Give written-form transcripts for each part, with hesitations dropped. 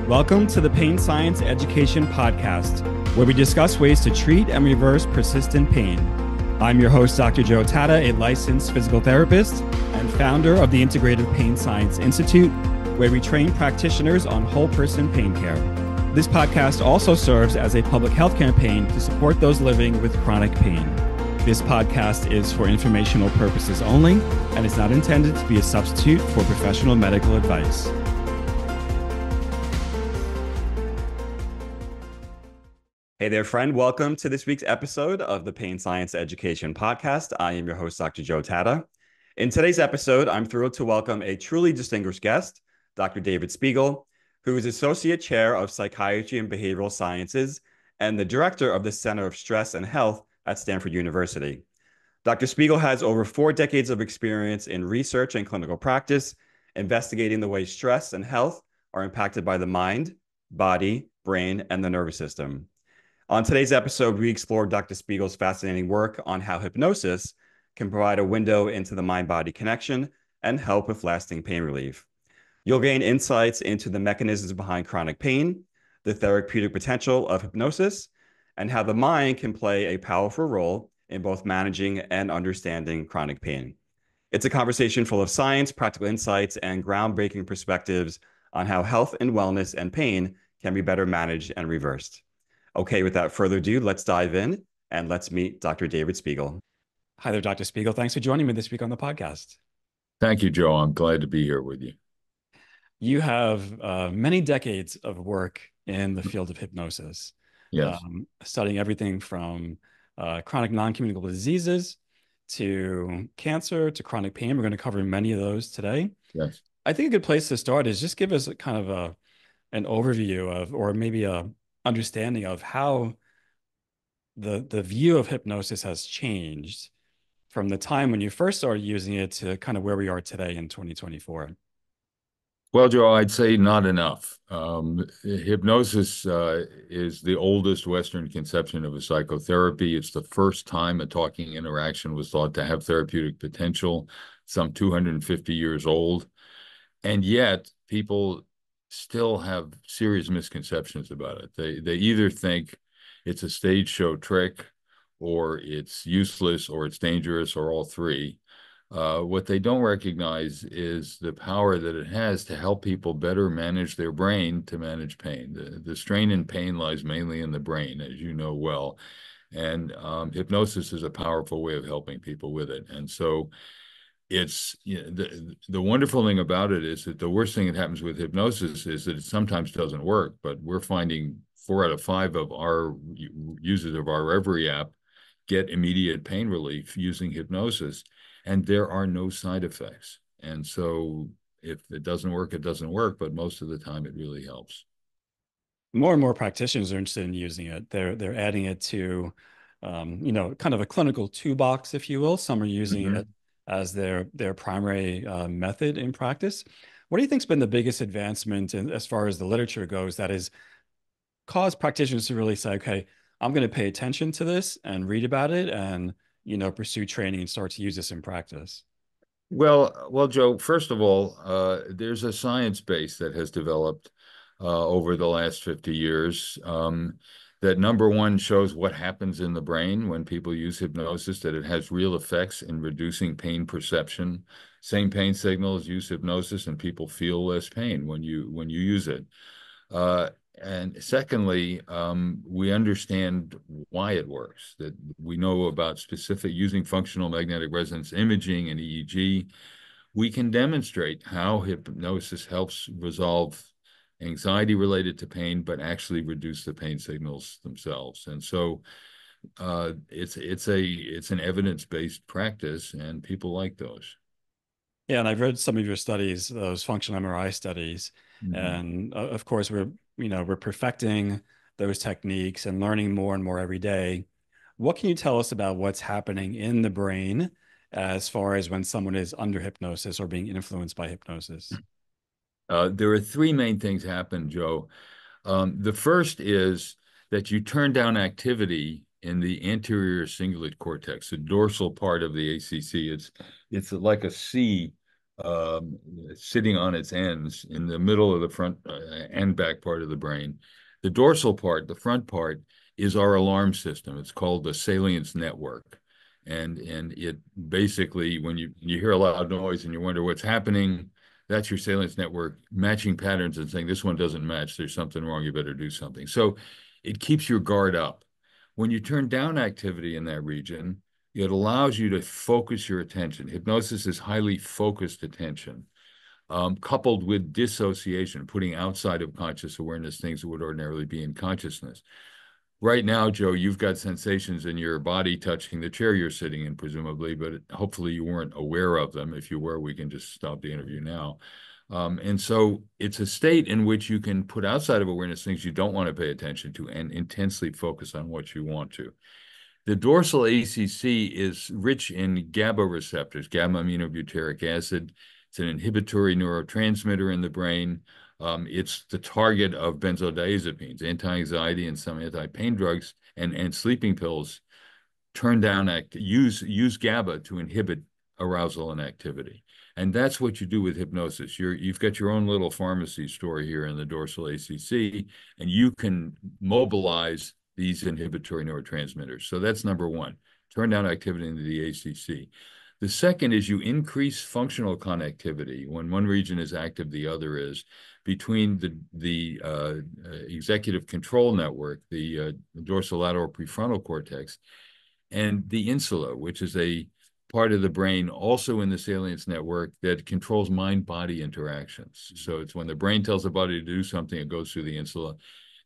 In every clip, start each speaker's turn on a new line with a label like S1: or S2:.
S1: Welcome to the Pain Science Education Podcast, where we discuss ways to treat and reverse persistent pain. I'm your host, Dr. Joe Tatta, a licensed physical therapist and founder of the Integrative Pain Science Institute, where we train practitioners on whole person pain care. This podcast also serves as a public health campaign to support those living with chronic pain. This podcast is for informational purposes only and is not intended to be a substitute for professional medical advice. Hey there, friend. Welcome to this week's episode of the Pain Science Education Podcast. I am your host, Dr. Joe Tatta. In today's episode, I'm thrilled to welcome a truly distinguished guest, Dr. David Spiegel, who is Associate Chair of Psychiatry and Behavioral Sciences and the Director of the Center of Stress and Health at Stanford University. Dr. Spiegel has over 4 decades of experience in research and clinical practice, investigating the way stress and health are impacted by the mind, body, brain, and the nervous system. On today's episode, we explore Dr. Spiegel's fascinating work on how hypnosis can provide a window into the mind-body connection and help with lasting pain relief. You'll gain insights into the mechanisms behind chronic pain, the therapeutic potential of hypnosis, and how the mind can play a powerful role in both managing and understanding chronic pain. It's a conversation full of science, practical insights, and groundbreaking perspectives on how health and wellness and pain can be better managed and reversed. Okay, without further ado, let's dive in and let's meet Dr. David Spiegel. Hi there, Dr. Spiegel. Thanks for joining me this week on the podcast.
S2: Thank you, Joe. I'm glad to be here with you.
S1: You have many decades of work in the field of hypnosis.
S2: Yes.
S1: Studying everything from chronic non-communicable diseases to cancer to chronic pain. We're going to cover many of those today.
S2: Yes.
S1: I think a good place to start is just give us a kind of an overview of, or maybe a understanding of how the view of hypnosis has changed from the time when you first started using it to kind of where we are today in 2024.
S2: Well, Joe, I'd say not enough. Hypnosis is the oldest Western conception of a psychotherapy. It's the first time a talking interaction was thought to have therapeutic potential, some 250 years old. And yet people still have serious misconceptions about it. They either think it's a stage show trick, or it's useless, or it's dangerous, or all three. What they don't recognize is the power that it has to help people better manage their brain to manage pain. The strain in pain lies mainly in the brain, as you know well. And hypnosis is a powerful way of helping people with it. And so it's, you know, the wonderful thing about it is that the worst thing that happens with hypnosis is that it sometimes doesn't work, but we're finding 4 out of 5 of our users of our Reverie app get immediate pain relief using hypnosis, and there are no side effects. And so if it doesn't work, it doesn't work, but most of the time it really helps.
S1: More and more practitioners are interested in using it. They're adding it to, kind of a clinical toolbox, if you will. Some are using it as their primary method in practice. What do you think's been the biggest advancement as far as the literature goes that has caused practitioners to really say, okay, I'm going to pay attention to this and read about it and, pursue training and start to use this in practice?
S2: Well, Joe, first of all, there's a science base that has developed over the last 50 years that, number one, shows what happens in the brain when people use hypnosis, that it has real effects in reducing pain perception. Same pain signals, use hypnosis, and people feel less pain when you use it. And secondly, we understand why it works, that we know about specific using functional magnetic resonance imaging and EEG. We can demonstrate how hypnosis helps resolve anxiety related to pain, but actually reduce the pain signals themselves. And so it's an evidence-based practice, and people like those.
S1: Yeah, and I've read some of your studies, those functional MRI studies, and of course we're perfecting those techniques and learning more and more every day. What can you tell us about what's happening in the brain as far as when someone is under hypnosis or being influenced by hypnosis?
S2: There are 3 main things happen, Joe. The first is that you turn down activity in the anterior cingulate cortex, the dorsal part of the ACC. It's like a C um, sitting on its ends in the middle of the front and back part of the brain. The dorsal part, the front part, is our alarm system. It's called the salience network. And it basically, when you hear a loud noise and you wonder what's happening, that's your salience network matching patterns and saying, this one doesn't match. There's something wrong. You better do something. So it keeps your guard up. When you turn down activity in that region, it allows you to focus your attention. Hypnosis is highly focused attention, coupled with dissociation, putting outside of conscious awareness things that would ordinarily be in consciousness. Right now, Joe, you've got sensations in your body touching the chair you're sitting in, presumably, but hopefully you weren't aware of them. If you were, we can just stop the interview now. And so it's a state in which you can put outside of awareness things you don't want to pay attention to and intensely focus on what you want to. The dorsal ACC is rich in GABA receptors, gamma aminobutyric acid. It's an inhibitory neurotransmitter in the brain. It's the target of benzodiazepines, anti-anxiety, and some anti-pain drugs, and sleeping pills use GABA to inhibit arousal and activity. And that's what you do with hypnosis. You've got your own little pharmacy store here in the dorsal ACC, and you can mobilize these inhibitory neurotransmitters. So that's number one, turn down activity into the ACC. The second is you increase functional connectivity. When one region is active, the other is between the executive control network, the dorsolateral prefrontal cortex, and the insula, which is a part of the brain also in the salience network that controls mind-body interactions. So it's when the brain tells the body to do something, it goes through the insula.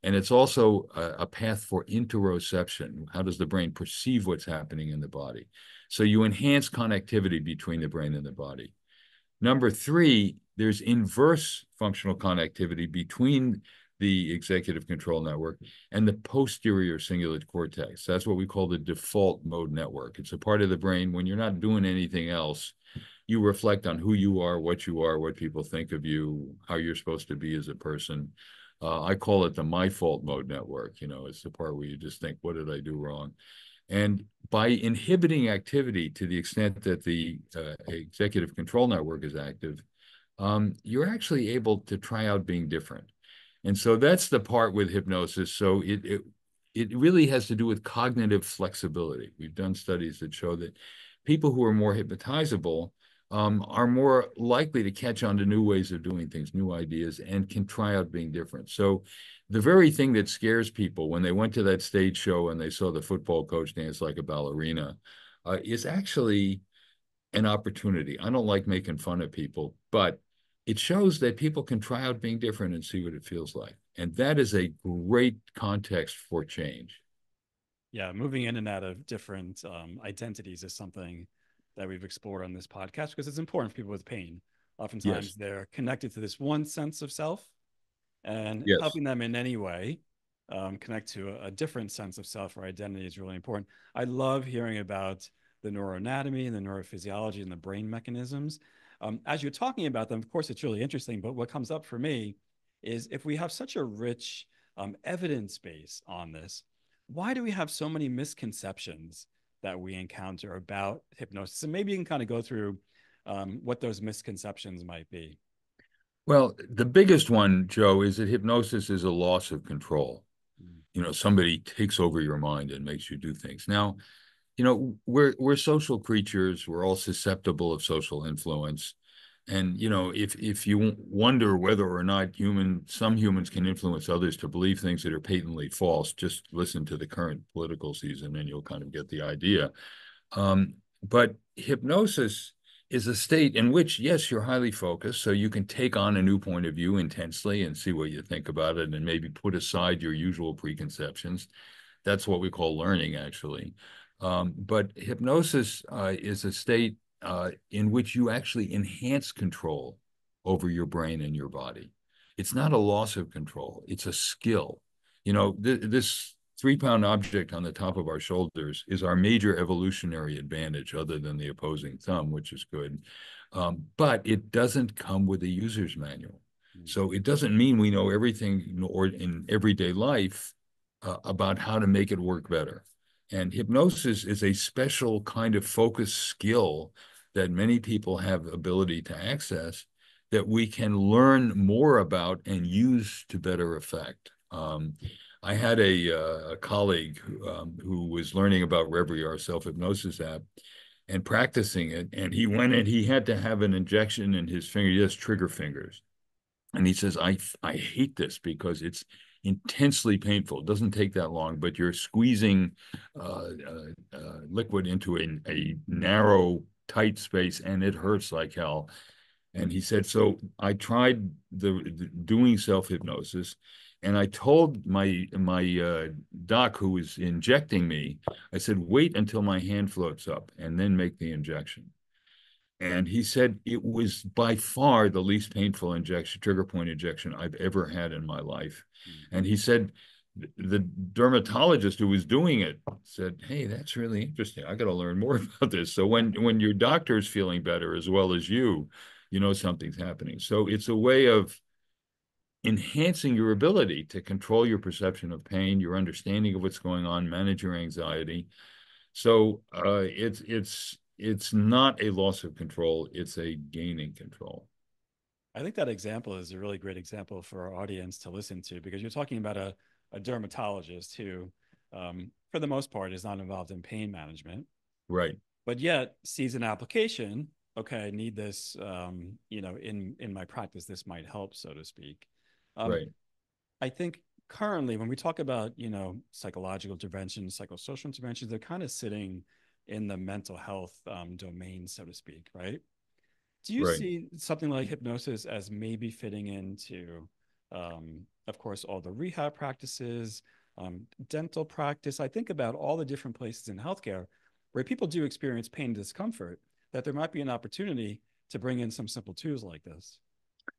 S2: And it's also a path for interoception. How does the brain perceive what's happening in the body? So you enhance connectivity between the brain and the body. Number three, there's inverse functional connectivity between the executive control network and the posterior cingulate cortex. That's what we call the default mode network. It's a part of the brain when you're not doing anything else, you reflect on who you are, what people think of you, how you're supposed to be as a person. I call it the my fault mode network. It's the part where you just think, what did I do wrong? And by inhibiting activity to the extent that the executive control network is active, you're actually able to try out being different. And so that's the part with hypnosis. So it really has to do with cognitive flexibility. We've done studies that show that people who are more hypnotizable are more likely to catch on to new ways of doing things, new ideas, and can try out being different. So the very thing that scares people when they went to that stage show and they saw the football coach dance like a ballerina is actually an opportunity. I don't like making fun of people, but it shows that people can try out being different and see what it feels like. And that is a great context for change.
S1: Yeah, moving in and out of different identities is something that we've explored on this podcast because it's important for people with pain.
S2: Yes,
S1: Oftentimes they're connected to this one sense of self, and
S2: yes.
S1: helping them in any way connect to a different sense of self or identity is really important. I love hearing about the neuroanatomy and the neurophysiology and the brain mechanisms. As you're talking about them, of course, it's really interesting, but what comes up for me is if we have such a rich evidence base on this, why do we have so many misconceptions that we encounter about hypnosis? And maybe you can kind of go through what those misconceptions might be.
S2: Well, the biggest one, Joe, is that hypnosis is a loss of control. Somebody takes over your mind and makes you do things. Now, we're social creatures. We're all susceptible of social influence. And if you wonder whether or not some humans can influence others to believe things that are patently false, just listen to the current political season and you'll kind of get the idea. But hypnosis is a state in which, yes, you're highly focused, so you can take on a new point of view intensely and see what you think about it and maybe put aside your usual preconceptions. That's what we call learning, actually. But hypnosis is a state in which you actually enhance control over your brain and your body. It's not a loss of control, it's a skill. This 3-pound object on the top of our shoulders is our major evolutionary advantage, other than the opposing thumb, which is good. But it doesn't come with a user's manual. So it doesn't mean we know everything or in everyday life about how to make it work better. And hypnosis is a special kind of focus skill that many people have ability to access that we can learn more about and use to better effect. I had a colleague who was learning about Reverie, our self-hypnosis app, and practicing it. And he went and he had to have an injection in his finger, just trigger fingers. And he says, I hate this because it's intensely painful. It doesn't take that long, but you're squeezing liquid into a narrow, tight space, and it hurts like hell. And he said, so I tried the doing self-hypnosis, and I told my doc who was injecting me, I said, wait until my hand floats up and then make the injection. And he said it was by far the least painful injection, trigger point injection I've ever had in my life. And he said the dermatologist who was doing it said, "Hey, that's really interesting. I got to learn more about this." So when your doctor's feeling better as well as you know something's happening. So it's a way of enhancing your ability to control your perception of pain, your understanding of what's going on, manage your anxiety. So it's not a loss of control; it's a gaining control.
S1: I think that example is a really great example for our audience to listen to because you're talking about a dermatologist who, for the most part, is not involved in pain management,
S2: Right,
S1: but yet sees an application. Okay, I need this. In my practice, this might help, so to speak. Um,
S2: right.
S1: I think currently, when we talk about psychological interventions, psychosocial interventions, they're kind of sitting in the mental health domain, so to speak, right? Do you
S2: Right.
S1: see something like hypnosis as maybe fitting into, of course, all the rehab practices, dental practice? I think about all the different places in healthcare where people do experience pain and discomfort, that there might be an opportunity to bring in some simple tools like this.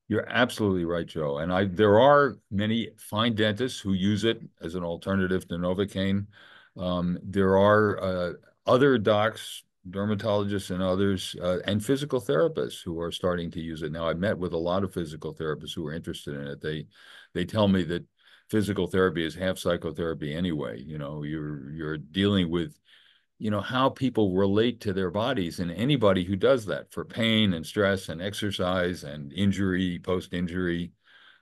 S2: You're absolutely right, Joe. And there are many fine dentists who use it as an alternative to Novocaine. There are other docs, dermatologists, and others, and physical therapists who are starting to use it now. I've met with a lot of physical therapists who are interested in it. They tell me that physical therapy is half psychotherapy anyway. You know, you're dealing with how people relate to their bodies, and anybody who does that for pain and stress and exercise and injury, post-injury,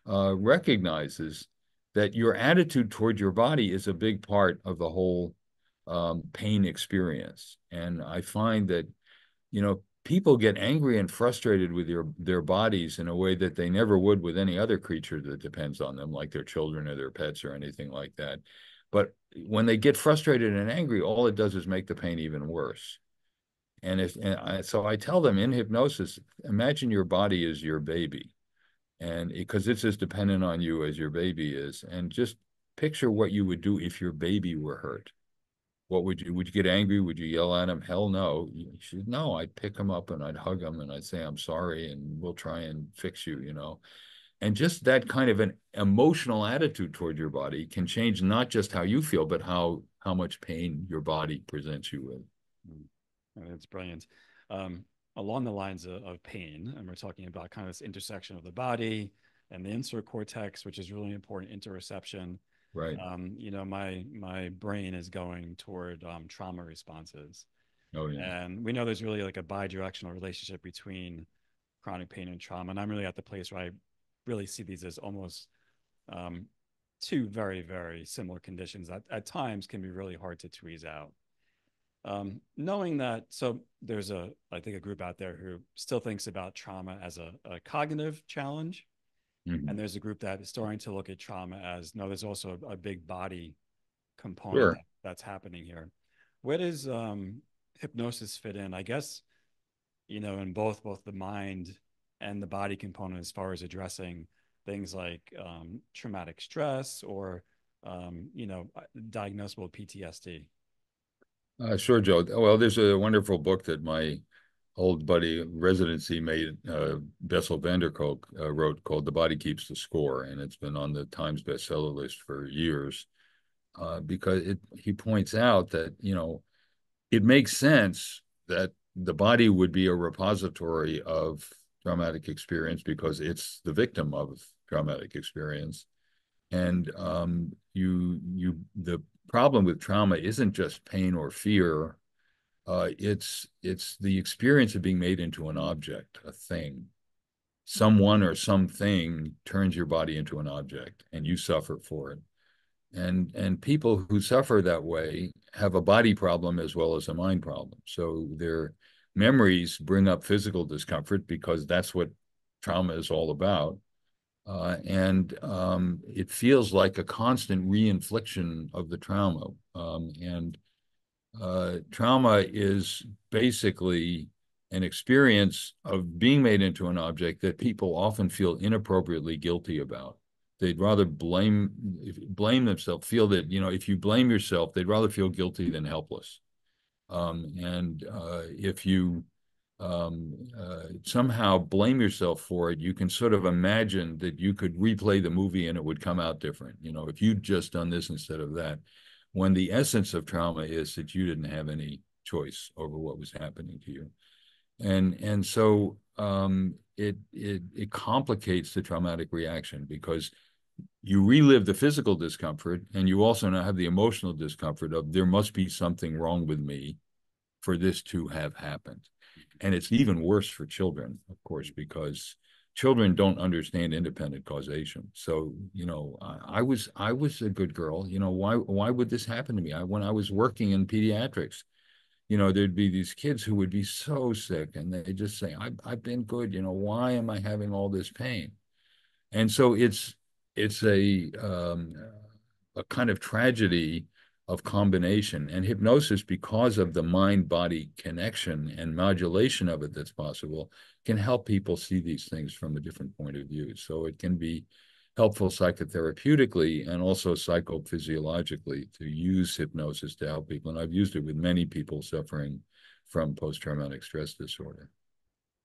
S2: recognizes that your attitude toward your body is a big part of the whole pain experience. And I find that people get angry and frustrated with their bodies in a way that they never would with any other creature that depends on them, like their children or their pets or anything like that. But when they get frustrated and angry, all it does is make the pain even worse. So I tell them in hypnosis, imagine your body is your baby, and because it's as dependent on you as your baby is, and just picture what you would do if your baby were hurt. What would you get angry? Would you yell at him? Hell no. No, I'd pick him up and I'd hug him and I'd say, I'm sorry, and we'll try and fix you. And just that kind of an emotional attitude toward your body can change not just how you feel, but how much pain your body presents you with.
S1: Mm. That's brilliant. Um, Along the lines of pain, and we're talking about kind of this intersection of the body and the insert cortex, which is really important interoception.
S2: Right.
S1: My brain is going toward trauma responses,
S2: Oh yeah.
S1: and we know there's really like a bi-directional relationship between chronic pain and trauma. And I'm really at the place where I really see these as almost um, two very, very similar conditions that at times can be really hard to tweeze out. Knowing that, so there's I think, a group out there who still thinks about trauma as a cognitive challenge.
S2: Mhm.
S1: And there's a group that is starting to look at trauma as no, there's also a big body component
S2: Sure.
S1: that's happening here. Where does hypnosis fit in? I guess, in both the mind and the body component as far as addressing things like traumatic stress or, diagnosable PTSD.
S2: Sure, Joe. Well, there's a wonderful book that my old buddy residency mate, Bessel van der Kolk, wrote called The Body Keeps the Score. And it's been on the Times bestseller list for years because he points out that, it makes sense that the body would be a repository of traumatic experience because it's the victim of traumatic experience. And the problem with trauma isn't just pain or fear. It's the experience of being made into an object, a thing. Someone or something turns your body into an object, and you suffer for it. And people who suffer that way have a body problem as well as a mind problem. So their memories bring up physical discomfort because that's what trauma is all about. And it feels like a constant reinfliction of the trauma. And trauma is basically an experience of being made into an object that people often feel inappropriately guilty about. They'd rather blame themselves, feel that, if you blame yourself, they'd rather feel guilty than helpless. And if you somehow blame yourself for it, you can sort of imagine that you could replay the movie and it would come out different. If you'd just done this instead of that, when the essence of trauma is that you didn't have any choice over what was happening to you. And so it complicates the traumatic reaction because you relive the physical discomfort and you also now have the emotional discomfort of there must be something wrong with me for this to have happened. And it's even worse for children, of course, because children don't understand independent causation. So, I was a good girl. Why would this happen to me? When I was working in pediatrics, there'd be these kids who would be so sick and they just say, I've been good. Why am I having all this pain? And so it's a kind of tragedy of combination. And hypnosis, because of the mind-body connection and modulation of it that's possible, can help people see these things from a different point of view. So it can be helpful psychotherapeutically and also psychophysiologically to use hypnosis to help people. And I've used it with many people suffering from post-traumatic stress disorder.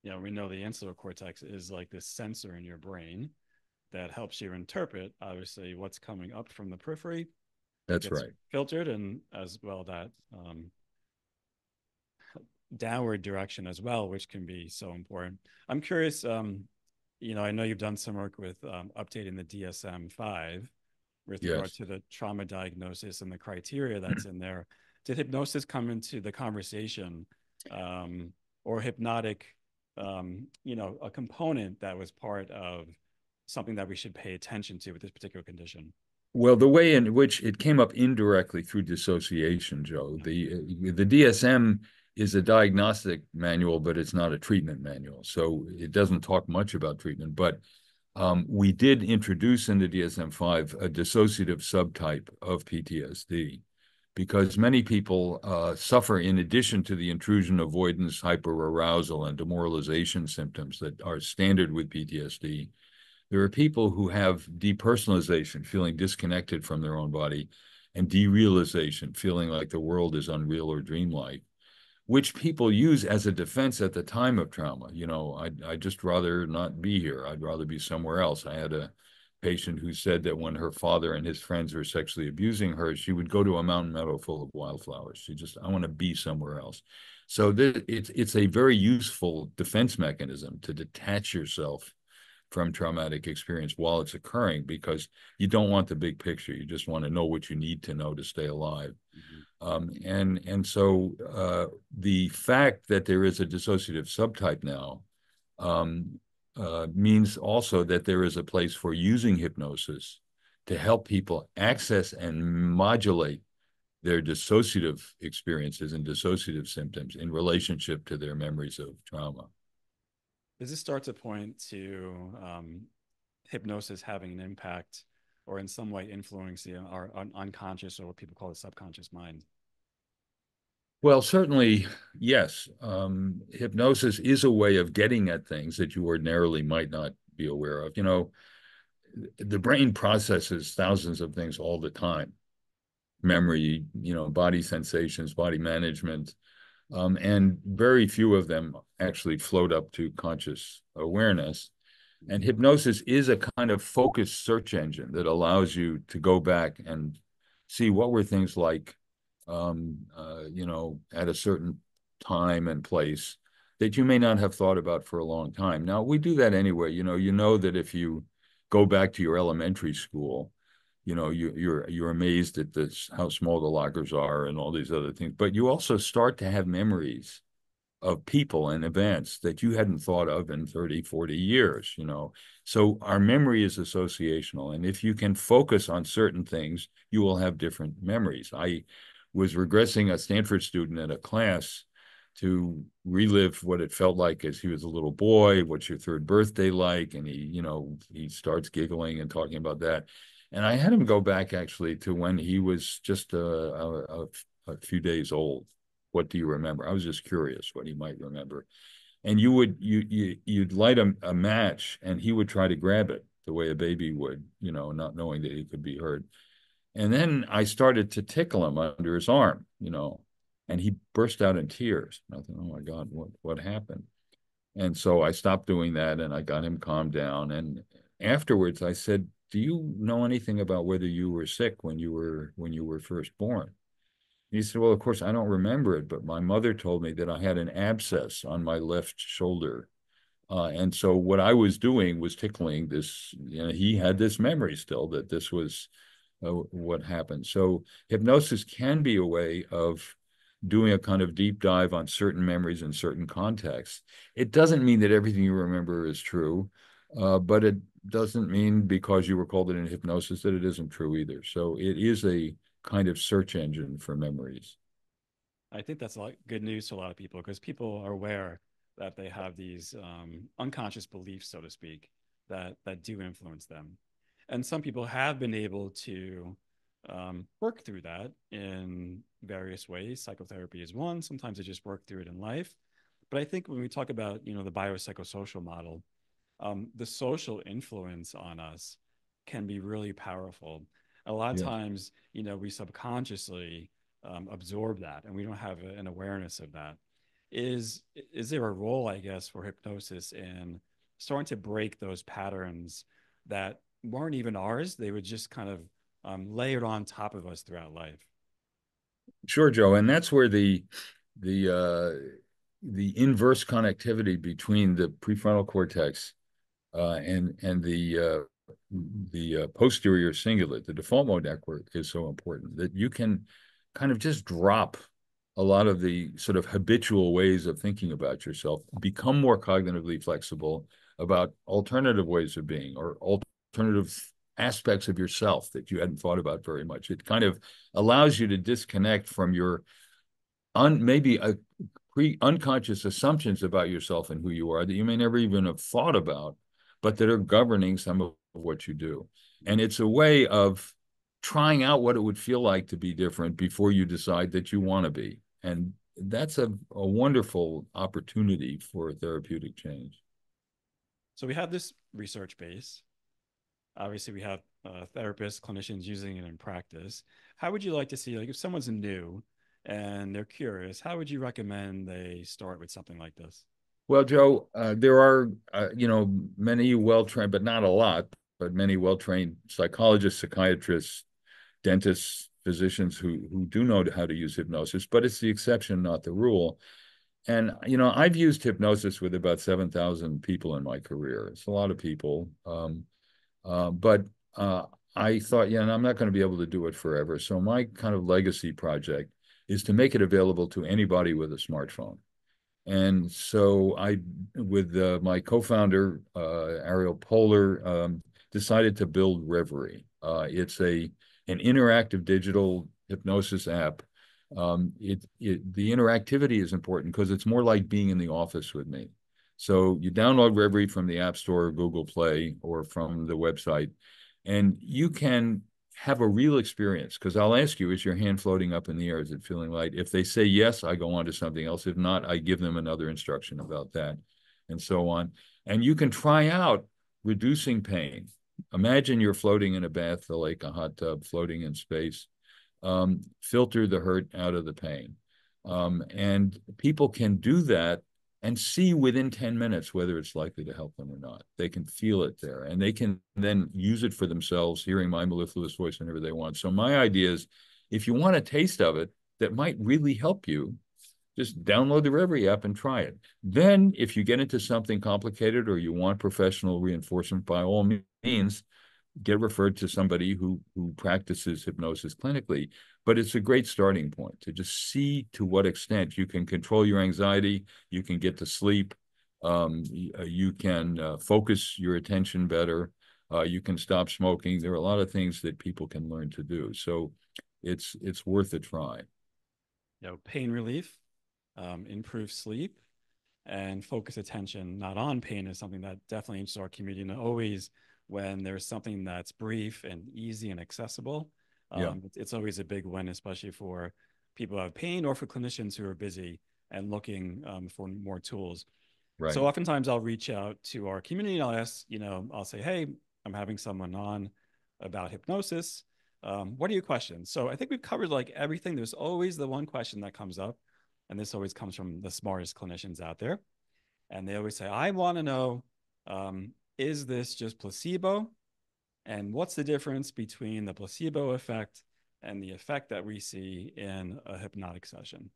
S1: Yeah, we know the insular cortex is like this sensor in your brain that helps you interpret, obviously, what's coming up from the periphery. It
S2: That's
S1: gets
S2: right.
S1: filtered, and as well that downward direction as well, which can be so important. I'm curious, I know you've done some work with updating the DSM-5 with regard
S2: Yes.
S1: to the trauma diagnosis and the criteria that's in there. Did hypnosis come into the conversation, or hypnotic, a component that was part of something that we should pay attention to with this particular condition?
S2: Well, the way in which it came up indirectly through dissociation, Joe, the DSM is a diagnostic manual, but it's not a treatment manual. So it doesn't talk much about treatment. But we did introduce in the DSM-5 a dissociative subtype of PTSD because many people suffer in addition to the intrusion, avoidance, hyperarousal, and demoralization symptoms that are standard with PTSD. There are people who have depersonalization, feeling disconnected from their own body, and derealization, feeling like the world is unreal or dreamlike, which people use as a defense at the time of trauma. I'd just rather not be here. I'd rather be somewhere else. I had a patient who said that when her father and his friends were sexually abusing her, she would go to a mountain meadow full of wildflowers. I want to be somewhere else. So it's a very useful defense mechanism to detach yourself from traumatic experience while it's occurring because you don't want the big picture. You just want to know what you need to know to stay alive.
S1: Mm-hmm.
S2: And so the fact that there is a dissociative subtype now means also that there is a place for using hypnosis to help people access and modulate their dissociative experiences and dissociative symptoms in relationship to their memories of trauma.
S1: Does this start to point to hypnosis having an impact or in some way influencing our unconscious, or what people call the subconscious mind?
S2: Well, certainly, yes. Hypnosis is a way of getting at things that you ordinarily might not be aware of. The brain processes thousands of things all the time. Memory, body sensations, body management, and very few of them actually float up to conscious awareness. And hypnosis is a kind of focused search engine that allows you to go back and see what were things like, at a certain time and place that you may not have thought about for a long time. Now, we do that anyway. You know that if you go back to your elementary school, you're amazed at this, how small the lockers are and all these other things. But you also start to have memories of people and events that you hadn't thought of in 30, 40 years. So our memory is associational. And if you can focus on certain things, you will have different memories. I was regressing a Stanford student in a class to relive what it felt like as he was a little boy. What's your third birthday like? And he starts giggling and talking about that. And I had him go back actually to when he was just a few days old. What do you remember? I was just curious what he might remember. And you'd light a match, and he would try to grab it the way a baby would, not knowing that he could be hurt. And then I started to tickle him under his arm, and he burst out in tears. And I thought, oh my God, what happened? And so I stopped doing that, and I got him calmed down. And afterwards, I said, "Do you know anything about whether you were sick when you were first born?" He said, "Well, of course, I don't remember it, but my mother told me that I had an abscess on my left shoulder." And so what I was doing was tickling this. He had this memory still that this was what happened. So hypnosis can be a way of doing a kind of deep dive on certain memories in certain contexts. It doesn't mean that everything you remember is true, but it doesn't mean because you were called it in hypnosis that it isn't true either. So it is a kind of search engine for memories.
S1: I think that's a lot good news to a lot of people because people are aware that they have these unconscious beliefs, so to speak, that do influence them. And some people have been able to work through that in various ways. Psychotherapy is one. Sometimes they just work through it in life. But I think when we talk about, the biopsychosocial model, the social influence on us can be really powerful. A lot of
S2: Yes.
S1: times, we subconsciously absorb that and we don't have an awareness of that. Is there a role, I guess, for hypnosis in starting to break those patterns that weren't even ours? They would just kind of layered on top of us throughout life.
S2: Sure, Joe. And that's where the the inverse connectivity between the prefrontal cortex and the posterior cingulate, the default mode network, is so important that you can kind of just drop a lot of the sort of habitual ways of thinking about yourself, become more cognitively flexible about alternative ways of being or alternative aspects of yourself that you hadn't thought about very much. It kind of allows you to disconnect from your maybe a unconscious assumptions about yourself and who you are that you may never even have thought about, but that are governing some of what you do. And it's a way of trying out what it would feel like to be different before you decide that you want to be. And that's a wonderful opportunity for therapeutic change.
S1: So we have this research base. Obviously, we have therapists, clinicians using it in practice. How would you like to see, like, if someone's new and they're curious, how would you recommend they start with something like this?
S2: Well, Joe, there are, many well-trained, but not a lot, but many well-trained psychologists, psychiatrists, dentists, physicians who do know how to use hypnosis, but it's the exception, not the rule. And, I've used hypnosis with about 7,000 people in my career. It's a lot of people. But I thought, and I'm not going to be able to do it forever. So my kind of legacy project is to make it available to anybody with a smartphone. And so with my co-founder, Ariel Poehler, decided to build Reverie. It's an interactive digital hypnosis app. The interactivity is important because it's more like being in the office with me. So you download Reverie from the App Store, or Google Play, or from the website, and you can have a real experience because I'll ask you, is your hand floating up in the air? Is it feeling light? If they say yes, I go on to something else. If not, I give them another instruction about that and so on. And you can try out reducing pain. Imagine you're floating in a bath, a lake, a hot tub, floating in space. Filter the hurt out of the pain. And people can do that and see within 10 minutes whether it's likely to help them or not. They can feel it there, and they can then use it for themselves, hearing my mellifluous voice whenever they want. So my idea is, if you want a taste of it that might really help you, just download the Reverie app and try it. Then, if you get into something complicated or you want professional reinforcement, by all means, get referred to somebody who practices hypnosis clinically. But it's a great starting point to just see to what extent you can control your anxiety, you can get to sleep, you can focus your attention better, you can stop smoking. There are a lot of things that people can learn to do. So it's worth a try.
S1: Pain relief, improve sleep, and focus attention not on pain is something that definitely interests our community. And always, when there's something that's brief and easy and accessible,
S2: Yeah,
S1: it's always a big win, especially for people who have pain or for clinicians who are busy and looking for more tools.
S2: right.
S1: So oftentimes I'll reach out to our community and I'll ask, I'll say, hey, I'm having someone on about hypnosis. What are your questions? So I think we've covered like everything. There's always the one question that comes up, and this always comes from the smartest clinicians out there. And they always say, I want to know, is this just placebo? And what's the difference between the placebo effect and the effect that we see in a hypnotic session?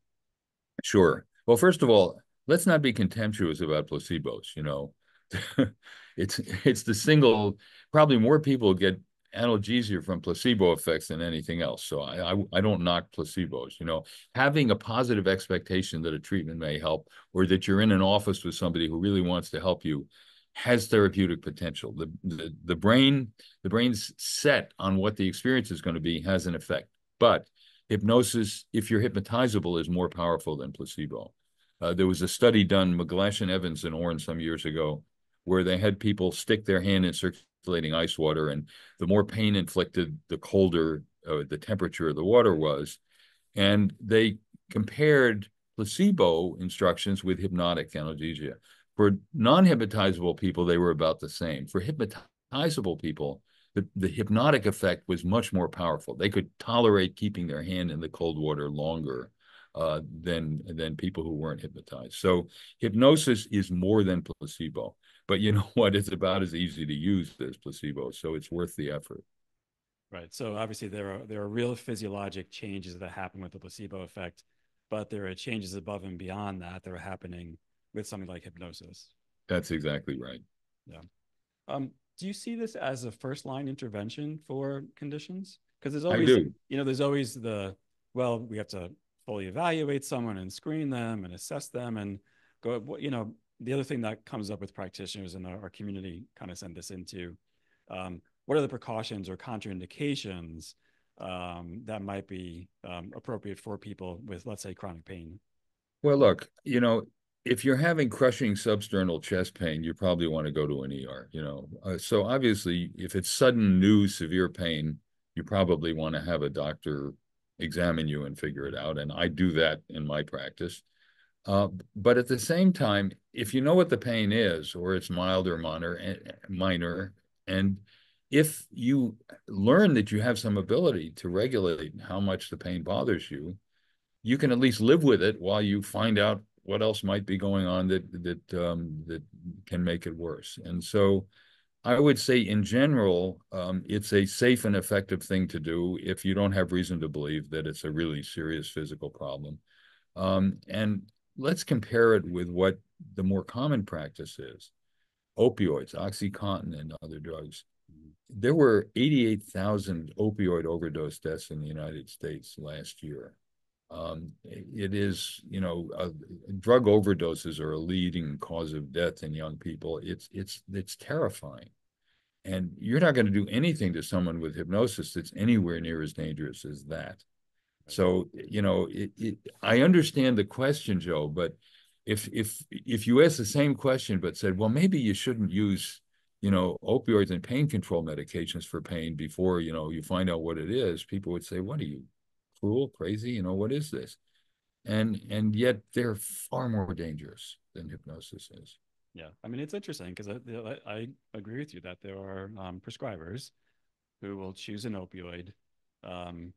S2: Sure. Well, first of all, let's not be contemptuous about placebos, you know. It's the single, probably more people get analgesia from placebo effects than anything else. So I don't knock placebos, you know. Having a positive expectation that a treatment may help or that you're in an office with somebody who really wants to help you has therapeutic potential. The brain's set on what the experience is going to be has an effect. But hypnosis, if you're hypnotizable, is more powerful than placebo. There was a study done, McGlash and Evans and Orrin some years ago, where they had people stick their hand in circulating ice water, and the more pain inflicted, the colder the temperature of the water was. And they compared placebo instructions with hypnotic analgesia. For non-hypnotizable people, they were about the same. For hypnotizable people, the hypnotic effect was much more powerful. They could tolerate keeping their hand in the cold water longer than people who weren't hypnotized. So hypnosis is more than placebo. But you know what? It's about as easy to use as placebo, so it's worth the effort.
S1: Right. So obviously there are real physiologic changes that happen with the placebo effect, but there are changes above and beyond that that are happening with something like hypnosis.
S2: That's exactly right.
S1: Yeah. Do you see this as a first line intervention for conditions? Because there's
S2: I
S1: always,
S2: do.
S1: there's always well, we have to fully evaluate someone and screen them and assess them and go, the other thing that comes up with practitioners in our community kind of send this into, what are the precautions or contraindications that might be appropriate for people with, let's say, chronic pain?
S2: Well, look, you know, if you're having crushing substernal chest pain, you probably want to go to an ER, you know. So obviously, if it's sudden new severe pain, you probably want to have a doctor examine you and figure it out. And I do that in my practice. But at the same time, if you know what the pain is, or it's mild or minor, and if you learn that you have some ability to regulate how much the pain bothers you, you can at least live with it while you find out what else might be going on that can make it worse. And so I would say in general, it's a safe and effective thing to do if you don't have reason to believe that it's a really serious physical problem. And let's compare it with what the more common practice is. Opioids, OxyContin, and other drugs. There were 88,000 opioid overdose deaths in the United States last year. It is, you know, drug overdoses are a leading cause of death in young people. It's terrifying, and you're not going to do anything to someone with hypnosis that's anywhere near as dangerous as that.
S1: Right.
S2: So, you know, I understand the question, Joe, but if you ask the same question but said, well, maybe you shouldn't use, you know, opioids and pain control medications for pain before, you know, you find out what it is, people would say, what are you, cruel, crazy? You know, what is this? And yet they're far more dangerous than hypnosis is.
S1: Yeah. I mean, it's interesting because I agree with you that there are prescribers who will choose an opioid um,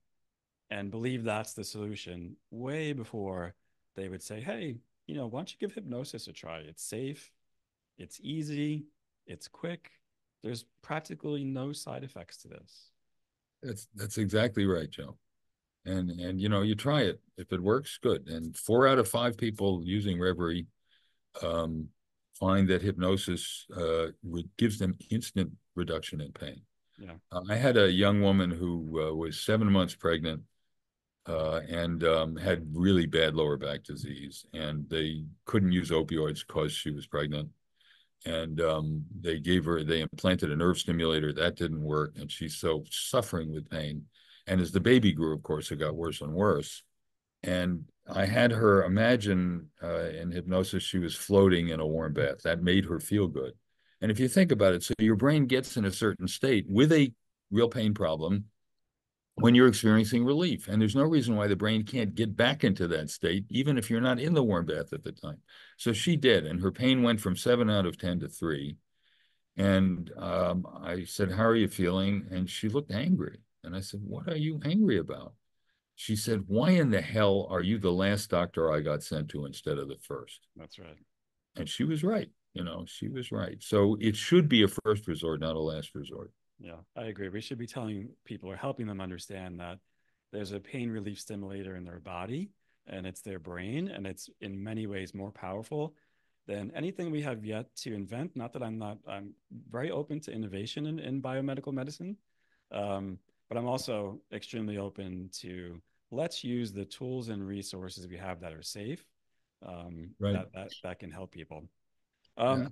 S1: and believe that's the solution way before they would say, hey, why don't you give hypnosis a try? It's safe, it's easy, it's quick. There's practically no side effects to this.
S2: That's exactly right, Joe. And you know, you try it. If it works, good. And 4 out of 5 people using Reverie um, find that hypnosis gives them instant reduction in pain.
S1: Yeah.
S2: I had a young woman who was 7 months pregnant and had really bad lower back disease, and they couldn't use opioids because she was pregnant. And they implanted a nerve stimulator. That didn't work. And she's so suffering with pain. And as the baby grew, of course, it got worse and worse. And I had her imagine in hypnosis, she was floating in a warm bath. That made her feel good. And if you think about it, so your brain gets in a certain state with a real pain problem when you're experiencing relief. And there's no reason why the brain can't get back into that state, even if you're not in the warm bath at the time. So she did, and her pain went from 7 out of 10 to 3. And I said, "How are you feeling?" And she looked angry. And I said, "What are you angry about?" She said, "Why in the hell are you the last doctor I got sent to instead of the first?"
S1: That's right.
S2: And she was right. She was right. So it should be a first resort, not a last resort.
S1: Yeah, I agree. We should be telling people or helping them understand that there's a pain relief stimulator in their body and it's their brain, and it's in many ways more powerful than anything we have yet to invent. Not that I'm very open to innovation in biomedical medicine, but I'm also extremely open to let's use the tools and resources we have that are safe,
S2: Right.
S1: that can help people.
S2: Yeah.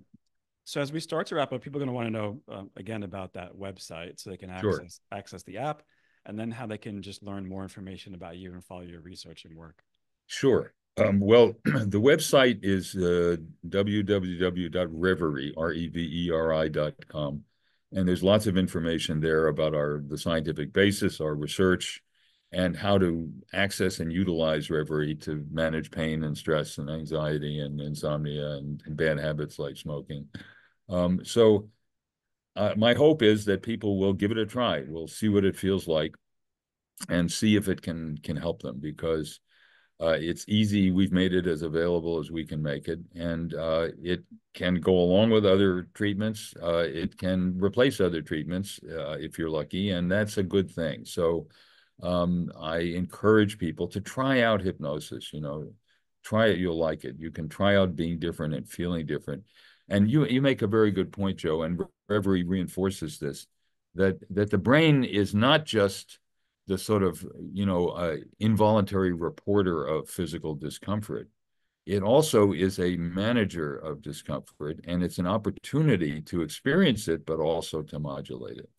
S1: So as we start to wrap up, people are going to want to know again about that website so they can
S2: Sure.
S1: access the app, and then how they can just learn more information about you and follow your research and work.
S2: Sure. Well, the website is www.reverie, reveri.com. And there's lots of information there about the scientific basis, our research, and how to access and utilize Reverie to manage pain and stress and anxiety and insomnia and bad habits like smoking. So my hope is that people will give it a try. We'll see what it feels like and see if it can help them, because it's easy. We've made it as available as we can make it, and it can go along with other treatments. It can replace other treatments if you're lucky, and that's a good thing. So I encourage people to try out hypnosis. Try it, you'll like it. You can try out being different and feeling different. And you make a very good point, Joe, and Reverie reinforces this, that the brain is not just the sort of, involuntary reporter of physical discomfort. It also is a manager of discomfort, and it's an opportunity to experience it, but also to modulate it.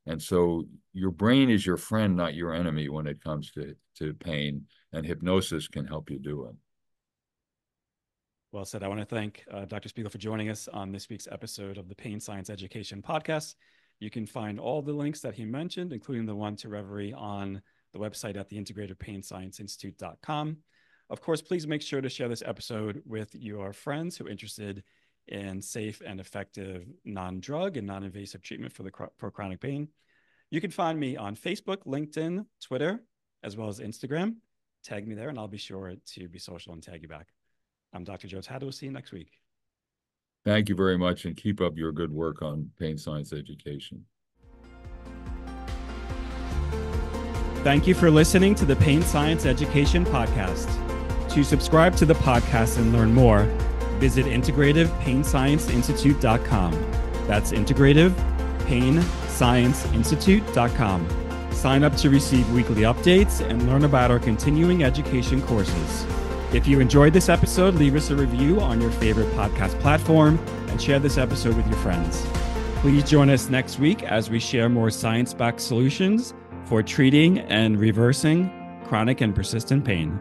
S2: And so your brain is your friend, not your enemy when it comes to pain, and hypnosis can help you do it.
S1: Well said. I want to thank Dr. Spiegel for joining us on this week's episode of the Pain Science Education Podcast. You can find all the links that he mentioned, including the one to Reverie, on the website at the Integrative Pain Science Institute.com. Of course, please make sure to share this episode with your friends who are interested in safe and effective non-drug and non-invasive treatment for chronic pain. You can find me on Facebook, LinkedIn, Twitter, as well as Instagram. Tag me there, and I'll be sure to be social and tag you back. I'm Dr. Joe Tatta. We'll see you next week.
S2: Thank you very much, and keep up your good work on pain science education.
S1: Thank you for listening to the Pain Science Education Podcast. To subscribe to the podcast and learn more, visit integrativepainscienceinstitute.com. That's integrativepainscienceinstitute.com. Sign up to receive weekly updates and learn about our continuing education courses. If you enjoyed this episode, leave us a review on your favorite podcast platform and share this episode with your friends. Please join us next week as we share more science-backed solutions for treating and reversing chronic and persistent pain.